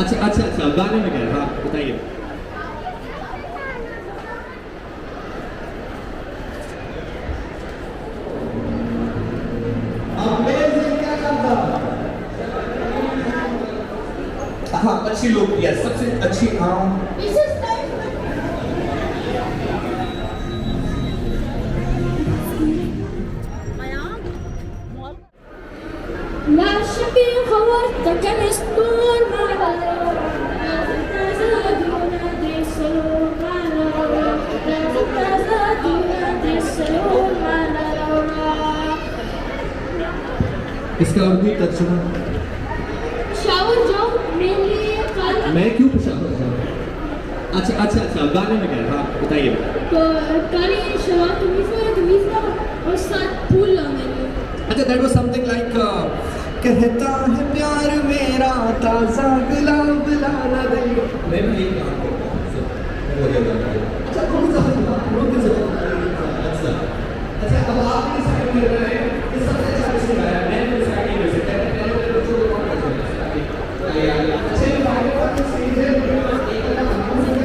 अच्छा अच्छा अच्छा, गाने में क्या है? हाँ बताइए। हाँ अच्छी लोग, यस सबसे अच्छी। हाँ لا شبيه خورتك الاسطول ما له لا زاد ينادي السلول ما له لا زاد ينادي السلول ما له इसका और भी तर्जुमा। शावर जो मेरे लिए कल मैं क्यों शावर जाऊँ? अच्छा अच्छा अच्छा, गाने में क्या है? हाँ बताइए। कल शवा तुम्हें और साथ फूल ला मेरे अच्छा, that was something like कहता है प्यार मेरा ताजा गुलाब लाना दे। मैं भी यही काम करता हूँ, so, वो ये गाना है। अच्छा कौन सा गाना? रुक जाओ। अच्छा अच्छा, अब आप इस टाइम कर रहे हैं, ये सबसे अच्छा किसने गाया? मैंने स्टार्टिंग में से पहले तो जो कौन कर रहा है? अच्छा ये गाने का जो स्टेज है, एक का नाम से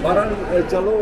बहरहाल चलो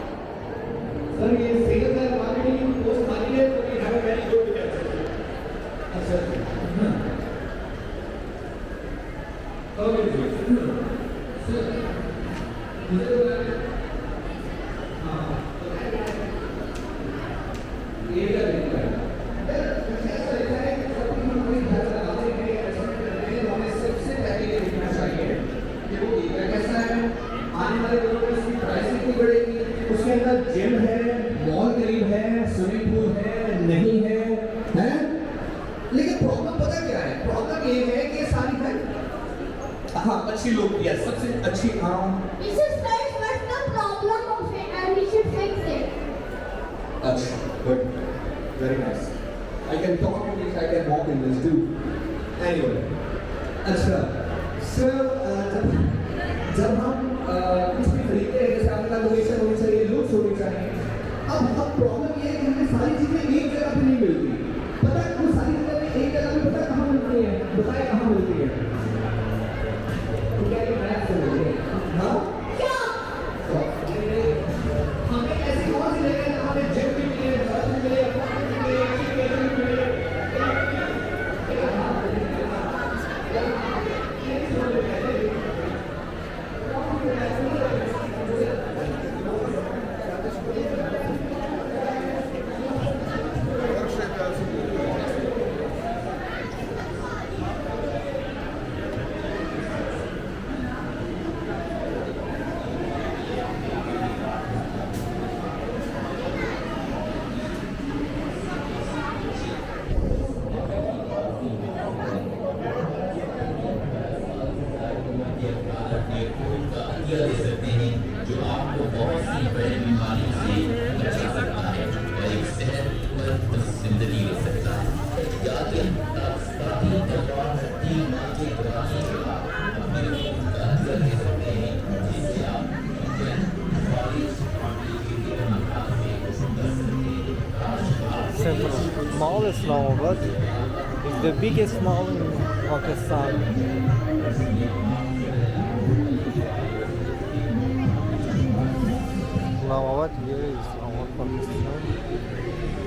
सर ये सेल्स एंड मार्केटिंग पोस्ट मारी है तो we have a very good अच्छा ओके सर मुझे हाँ ये क्या लिखा है ऐसा लिखा है कि जब भी हम कोई घर लगाते हैं ऐसा करते हैं तो हमें सबसे पहले ये लिखना चाहिए कि वो ये कैसा है आने वाले दिनों में इसकी प्राइस कितनी बढ़ेगी उसके अंदर जिम है मॉल करीब है स्विमिंग पूल है नहीं है हैं लेकिन प्रॉब्लम पता क्या है प्रॉब्लम ये है कि ये सारी है हाँ अच्छी लोग या सबसे अच्छी हाँ This is first what's the problem of it and we should fix it. अच्छा good very nice I can talk in this I can walk in this too anyway अच्छा सर जब हम कुछ भी खरीदते हैं जैसे आपका लोकेशन होनी चाहिए लुक्स होनी चाहिए अब प्रॉब्लम ये है कि हमें सारी चीजें एक जगह पे नहीं मिलती पता है वो सारी चीजें एक जगह पे पता कहाँ मिलती है बताए कहाँ मिलती है तो क्या ये मैथ से मिलती है हाँ क्या? हमें ऐसी कौन सी जगह है जहाँ पे जिम भी मिले बस भी मिले अपार्टमेंट भी मिले एजुकेशन भी मिले दे सकते हैं जो आपको बहुत सी बड़ी बीमारी से बचा सकता है और एक सेहतमंद जिंदगी दे सकता है। याद रखें Central Mall Islamabad is the biggest mall in Pakistan. Islamabad here is Islamabad, Pakistan.